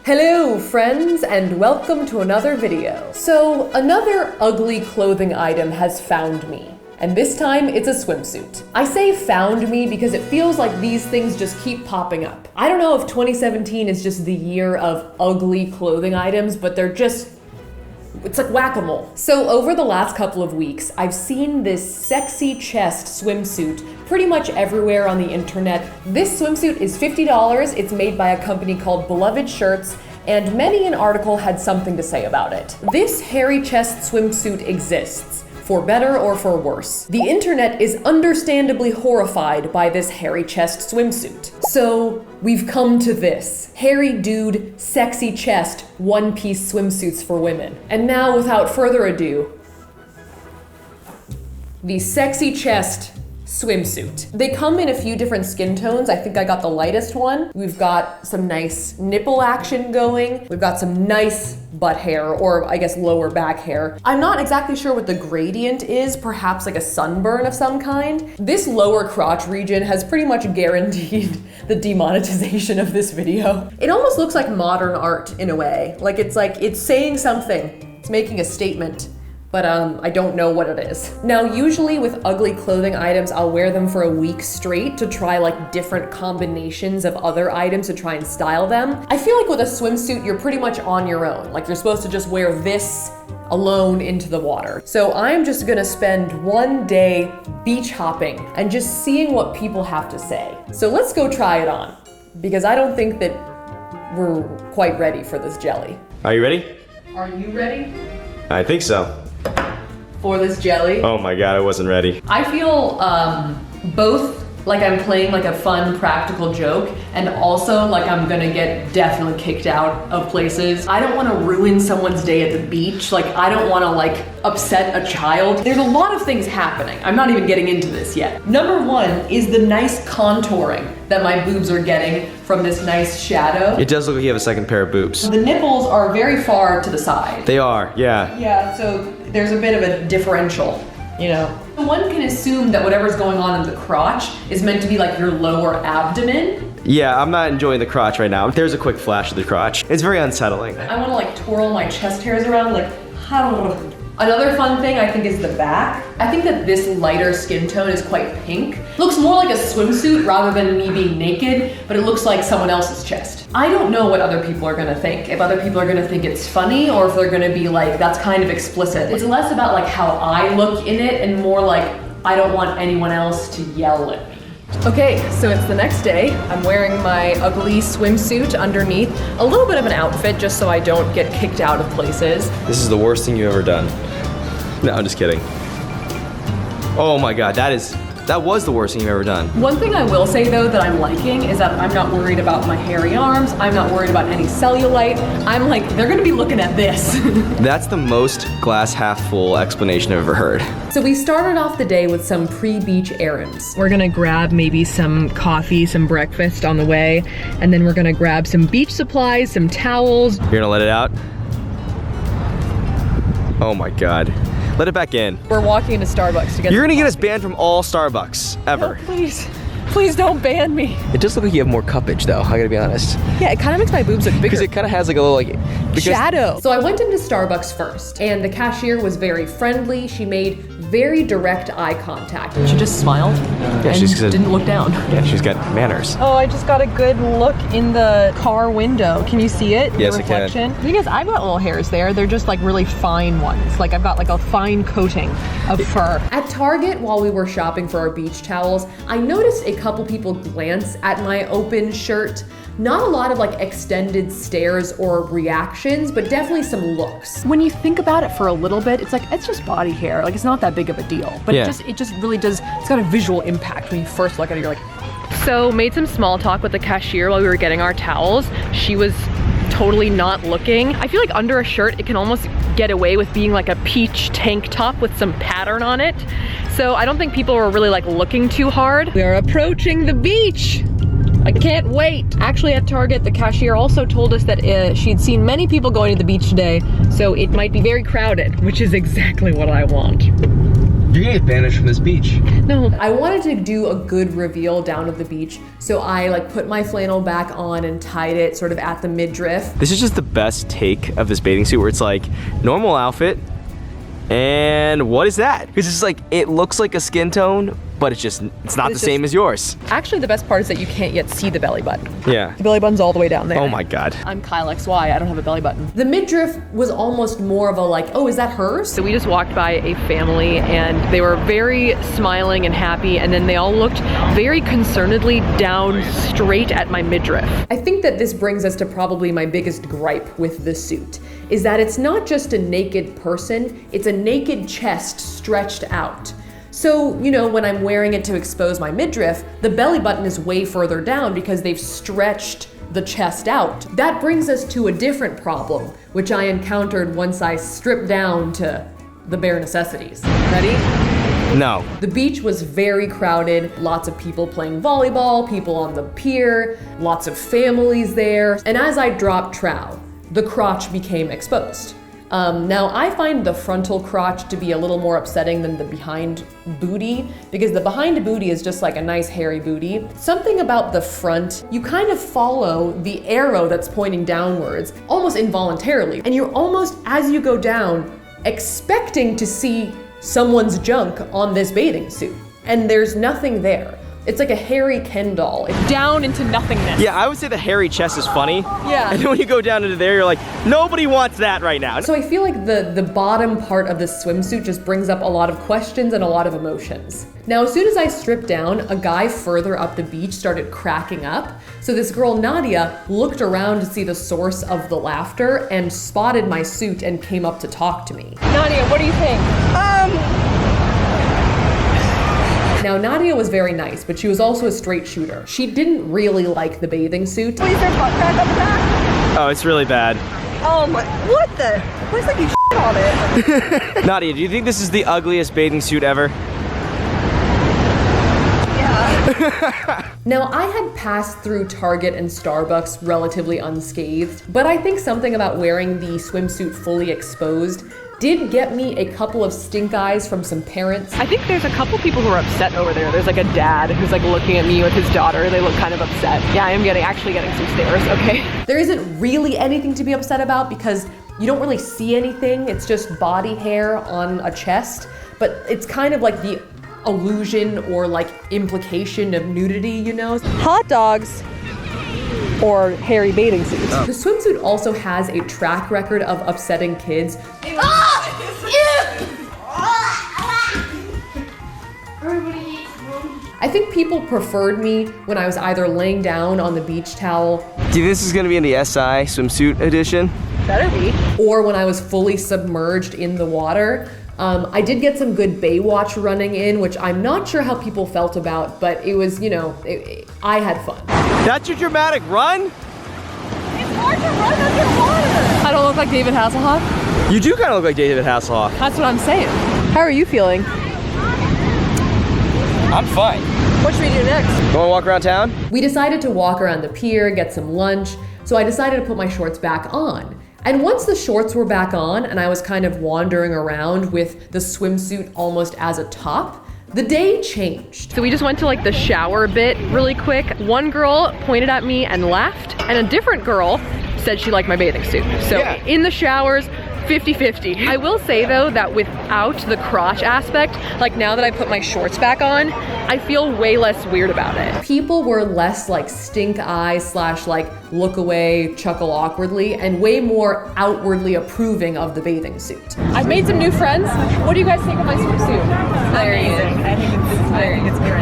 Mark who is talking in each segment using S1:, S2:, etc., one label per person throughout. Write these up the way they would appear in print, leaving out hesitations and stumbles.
S1: Hello friends, and welcome to another video. So another ugly clothing item has found me. And this time it's a swimsuit. I say found me because it feels like these things just keep popping up. I don't know if 2017 is just the year of ugly clothing items, but it's like whack-a-mole. So over the last couple of weeks, I've seen this sexy chest swimsuit pretty much everywhere on the internet. This swimsuit is $50. It's made by a company called Beloved Shirts, and many an article had something to say about it. This hairy chest swimsuit exists, for better or for worse. The internet is understandably horrified by this hairy chest swimsuit. So we've come to this. Hairy dude, sexy chest, one-piece swimsuits for women. And now, without further ado, the sexy chest swimsuit. They come in a few different skin tones. I think I got the lightest one. We've got some nice nipple action going. We've got some nice butt hair, or I guess lower back hair. I'm not exactly sure what the gradient is, perhaps like a sunburn of some kind. This lower crotch region has pretty much guaranteed the demonetization of this video. It almost looks like modern art in a way. Like it's saying something. It's making a statement. But I don't know what it is. Now, usually with ugly clothing items, I'll wear them for a week straight to try like different combinations of other items to try and style them. I feel like with a swimsuit, you're pretty much on your own. Like you're supposed to just wear this alone into the water. So I'm just gonna spend one day beach hopping and just seeing what people have to say. So let's go try it on, because I don't think that we're quite ready for this jelly.
S2: Are you ready?
S1: Are you ready?
S2: I think so.
S1: For this jelly?
S2: Oh my god, I wasn't ready.
S1: I feel both like I'm playing like a fun practical joke, and also like I'm gonna get definitely kicked out of places. I don't wanna ruin someone's day at the beach. Like I don't wanna like upset a child. There's a lot of things happening. I'm not even getting into this yet. Number one is the nice contouring that my boobs are getting from this nice shadow.
S2: It does look like you have a second pair of boobs.
S1: The nipples are very far to the side.
S2: They are, yeah.
S1: Yeah, so there's a bit of a differential, you know. One can assume that whatever's going on in the crotch is meant to be like your lower abdomen.
S2: Yeah, I'm not enjoying the crotch right now. There's a quick flash of the crotch. It's very unsettling.
S1: I wanna like twirl my chest hairs around like, Another fun thing I think is the back. I think that this lighter skin tone is quite pink. Looks more like a swimsuit rather than me being naked, but it looks like someone else's chest. I don't know what other people are gonna think. If other people are gonna think it's funny, or if they're gonna be like, that's kind of explicit. It's less about like how I look in it and more like, I don't want anyone else to yell at me. Okay, so it's the next day. I'm wearing my ugly swimsuit underneath. A little bit of an outfit just so I don't get kicked out of places.
S2: This is the worst thing you've ever done. No, I'm just kidding. Oh my god, that was the worst thing you've ever done.
S1: One thing I will say though that I'm liking is that I'm not worried about my hairy arms. I'm not worried about any cellulite. I'm like, they're gonna be looking at this.
S2: That's the most glass half full explanation I've ever heard.
S1: So we started off the day with some pre-beach errands. We're gonna grab maybe some coffee, some breakfast on the way, and then we're gonna grab some beach supplies, some towels.
S2: You're gonna let it out? Oh my god. Let it back in.
S1: We're walking into Starbucks to get
S2: You're gonna get us banned from all Starbucks, ever.
S1: No, please. Please don't ban me.
S2: It does look like you have more cuppage though, I gotta be honest.
S1: Yeah, it kind of makes my boobs look bigger.
S2: Because it kind of has like a little like...
S1: shadow. So I went into Starbucks first, and the cashier was very friendly. She made very direct eye contact. She just smiled and didn't look down.
S2: Yeah, she's got manners.
S1: Oh, I just got a good look in the car window. Can you see it?
S2: Yes,
S1: the reflection? I can. The thing is, I've got little hairs there. They're just like really fine ones. Like I've got like a fine coating of fur. At Target, while we were shopping for our beach towels, I noticed a couple people glance at my open shirt. Not a lot of like extended stares or reactions, but definitely some looks. When you think about it for a little bit, it's like, it's just body hair. Like it's not that big of a deal, but
S2: yeah.
S1: it just really does, it's got a visual impact when you first look at it, you're like. So made some small talk with the cashier while we were getting our towels. She was totally not looking. I feel like under a shirt, it can almost get away with being like a peach tank top with some pattern on it. So I don't think people were really like looking too hard. We are approaching the beach. I can't wait. Actually at Target, the cashier also told us that she'd seen many people going to the beach today, so it might be very crowded, which is exactly what I want.
S2: You're gonna get banished from this beach.
S1: No. I wanted to do a good reveal down at the beach, so I like put my flannel back on and tied it sort of at the midriff.
S2: This is just the best take of this bathing suit where it's like, normal outfit, and what is that? Because it's like, it looks like a skin tone, but it's not the same as yours.
S1: Actually, the best part is that you can't yet see the belly button.
S2: Yeah.
S1: The belly button's all the way down there.
S2: Oh my God.
S1: I'm Kyle XY, I don't have a belly button. The midriff was almost more of a like, oh, is that hers? So we just walked by a family and they were very smiling and happy, and then they all looked very concernedly down straight at my midriff. I think that this brings us to probably my biggest gripe with the suit, is that it's not just a naked person, it's a naked chest stretched out. So, you know, when I'm wearing it to expose my midriff, the belly button is way further down because they've stretched the chest out. That brings us to a different problem, which I encountered once I stripped down to the bare necessities. Ready?
S2: No.
S1: The beach was very crowded, lots of people playing volleyball, people on the pier, lots of families there. And as I dropped trow, the crotch became exposed. Now I find the frontal crotch to be a little more upsetting than the behind booty, because the behind booty is just like a nice hairy booty. Something about the front, you kind of follow the arrow that's pointing downwards, almost involuntarily. And you're almost, as you go down, expecting to see someone's junk on this bathing suit. And there's nothing there. It's like a hairy Ken doll. It's down into nothingness.
S2: Yeah, I would say the hairy chest is funny.
S1: Yeah.
S2: And then when you go down into there, you're like, nobody wants that right now.
S1: So I feel like the bottom part of this swimsuit just brings up a lot of questions and a lot of emotions. Now, as soon as I stripped down, a guy further up the beach started cracking up. So this girl, Nadia, looked around to see the source of the laughter and spotted my suit and came up to talk to me. Nadia, what do you think? Now, Nadia was very nice, but she was also a straight shooter. She didn't really like the bathing suit.
S3: Please, there's hot crack on the back.
S2: Oh, it's really bad.
S3: Oh my, what the? Looks like you shit on it.
S2: Nadia, do you think this is the ugliest bathing suit ever?
S3: Yeah.
S1: Now, I had passed through Target and Starbucks relatively unscathed, but I think something about wearing the swimsuit fully exposed did get me a couple of stink eyes from some parents. I think there's a couple people who are upset over there. There's like a dad who's like looking at me with his daughter. They look kind of upset. Yeah, I am actually getting some stares, okay? There isn't really anything to be upset about because you don't really see anything. It's just body hair on a chest, but it's kind of like the illusion or like implication of nudity, you know?
S3: Hot dogs or hairy bathing suits.
S1: The swimsuit also has a track record of upsetting kids. I think people preferred me when I was either laying down on the beach towel.
S2: Do you think this is gonna be in the SI swimsuit edition?
S3: Better be.
S1: Or when I was fully submerged in the water. I did get some good Baywatch running in, which I'm not sure how people felt about, but it was, you know, I had fun.
S2: That's your dramatic run?
S3: It's hard to run underwater.
S1: I don't look like David Hasselhoff?
S2: You do kind of look like David Hasselhoff.
S1: That's what I'm saying.
S3: How are you feeling?
S2: I'm fine.
S3: What should we do next?
S2: You wanna walk around town?
S1: We decided to walk around the pier, get some lunch, so I decided to put my shorts back on. And once the shorts were back on and I was kind of wandering around with the swimsuit almost as a top, the day changed. So we just went to like the shower bit really quick. One girl pointed at me and laughed, and a different girl said she liked my bathing suit. So
S2: yeah.
S1: In the showers, 50-50. I will say though that without the crotch aspect, like now that I put my shorts back on, I feel way less weird about it. People were less like stink eye / like look away, chuckle awkwardly, and way more outwardly approving of the bathing suit. I've made some new friends. What do you guys think of my swimsuit?
S3: Amazing. I think it's great.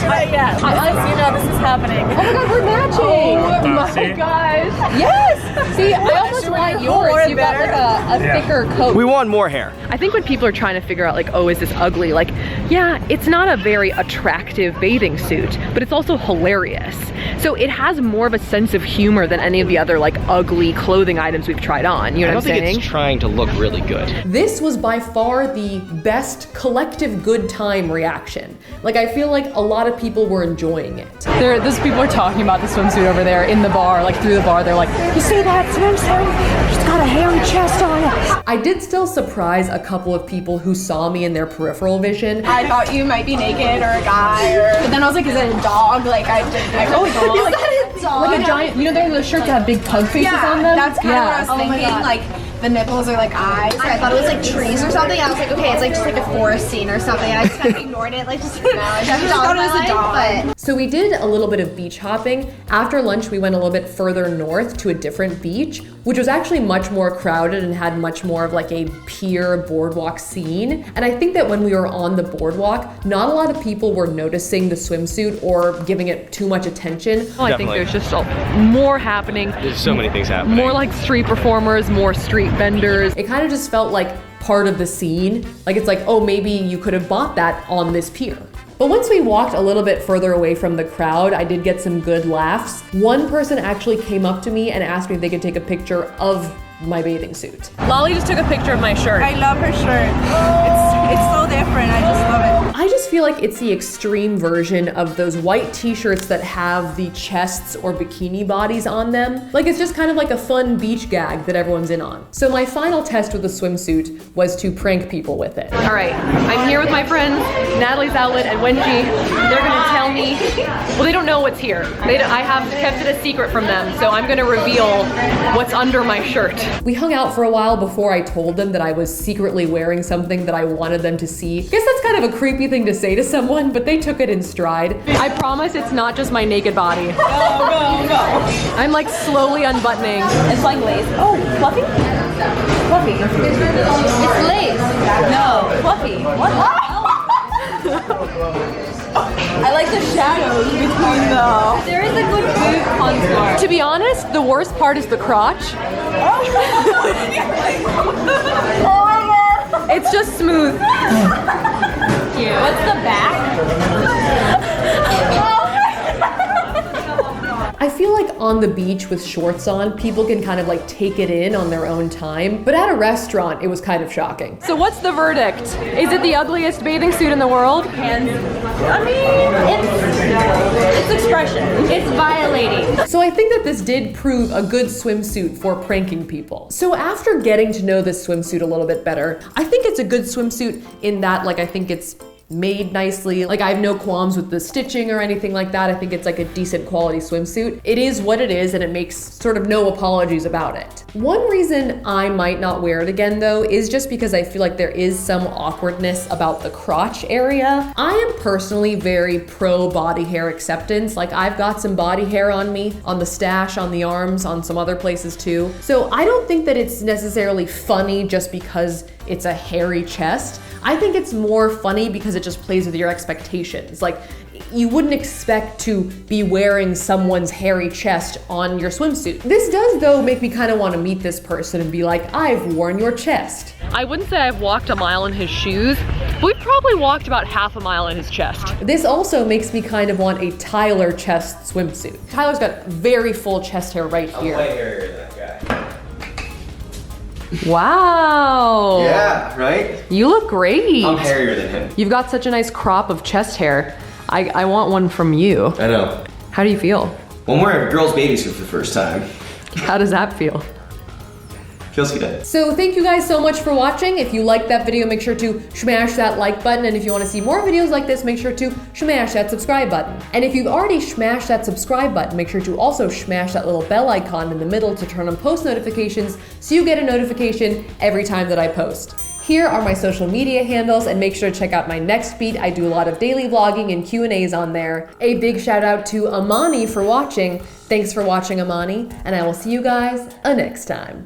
S3: Yeah, you know, this is happening.
S1: Oh my god, we're matching!
S3: Oh my gosh.
S1: Yes! See, I almost want yours. You got like a thicker coat.
S2: We want more hair.
S1: I think when people are trying to figure out like, oh, is this ugly? Like, yeah, it's not a very attractive bathing suit, but it's also hilarious. So it has more of a sense of humor than any of the other like ugly clothing items we've tried on. You know what I'm saying?
S2: I don't think it's trying to look really good.
S1: This was by far the best collective good time reaction. Like, I feel like a lot of of people were enjoying it.
S3: Those people are talking about the swimsuit over there in the bar, like through the bar. They're like, you see that swimsuit? She's got a hairy chest on it.
S1: I did still surprise a couple of people who saw me in their peripheral vision.
S4: I thought you might be naked or a guy, but then I was like, is it a dog? Like I did. Is that a dog?
S3: Like a giant, you know, they're the shirts that have big pug faces on them?
S4: That's kind of what I was thinking. Like the nipples are like eyes. So I thought it was like trees or something. I was like, okay, it's like just like a forest scene or something. And I just kind of ignored it, like just I just thought it was a dog.
S1: So we did a little bit of beach hopping. After lunch, we went a little bit further north to a different beach, which was actually much more crowded and had much more of like a pier boardwalk scene. And I think that when we were on the boardwalk, not a lot of people were noticing the swimsuit or giving it too much attention.
S3: I think there's just more happening.
S2: There's so many things happening.
S3: More like street performers, more street vendors.
S1: It kind of just felt like part of the scene. Like it's like, oh, maybe you could have bought that on this pier. But once we walked a little bit further away from the crowd, I did get some good laughs. One person actually came up to me and asked me if they could take a picture of my bathing suit.
S3: Lolly just took a picture of my shirt.
S4: I love her shirt. It's so different. I just love it.
S1: I just feel like it's the extreme version of those white t-shirts that have the chests or bikini bodies on them. Like it's just kind of like a fun beach gag that everyone's in on. So my final test with the swimsuit was to prank people with it.
S3: All right, I'm here with my friends, Natalie's Outlet and Wenji. They're gonna tell me, well, they don't know what's here. I have kept it a secret from them, so I'm gonna reveal what's under my shirt.
S1: We hung out for a while before I told them that I was secretly wearing something that I wanted them to see. I guess that's kind of a creepy thing to say to someone, but they took it in stride.
S3: I promise it's not just my naked body. No. I'm like slowly unbuttoning.
S4: It's like lace. Oh, fluffy? Fluffy. It's lace. No, fluffy. What? I like the shadows between the... There is a good boob contour.
S3: To be honest, the worst part is the crotch.
S4: Oh my god!
S3: It's just smooth.
S4: Cute. What's the back?
S1: I feel like on the beach with shorts on, people can kind of like take it in on their own time. But at a restaurant, it was kind of shocking.
S3: So what's the verdict? Is it the ugliest bathing suit in the world?
S4: I mean, it's expression. It's violating.
S1: So I think that this did prove a good swimsuit for pranking people. So after getting to know this swimsuit a little bit better, I think it's a good swimsuit in that, like, I think it's made nicely. Like I have no qualms with the stitching or anything like that. I think it's like a decent quality swimsuit. It is what it is and it makes sort of no apologies about it. One reason I might not wear it again though is just because I feel like there is some awkwardness about the crotch area. I am personally very pro body hair acceptance. Like I've got some body hair on me, on the stash, on the arms, on some other places too. So I don't think that it's necessarily funny just because it's a hairy chest. I think it's more funny because it just plays with your expectations. Like, you wouldn't expect to be wearing someone's hairy chest on your swimsuit. This does, though, make me kind of want to meet this person and be like, I've worn your chest.
S3: I wouldn't say I've walked a mile in his shoes, but we've probably walked about half a mile in his chest.
S1: This also makes me kind of want a Tyler chest swimsuit. Tyler's got very full chest hair right here.
S2: I'm way hairier than that guy.
S3: Wow.
S2: Yeah, right?
S3: You look great.
S2: I'm hairier than him.
S3: You've got such a nice crop of chest hair. I want one from you.
S2: I know.
S3: How do you feel?
S2: Well, I'm wearing a girl's bathing suit for the first time.
S3: How does that feel?
S2: Feels good.
S1: So thank you guys so much for watching. If you liked that video, make sure to smash that like button. And if you want to see more videos like this, make sure to smash that subscribe button. And if you've already smashed that subscribe button, make sure to also smash that little bell icon in the middle to turn on post notifications so you get a notification every time that I post. Here are my social media handles, and make sure to check out my next beat. I do a lot of daily vlogging and Q&As on there. A big shout out to Amani for watching. Thanks for watching, Amani, and I will see you guys next time.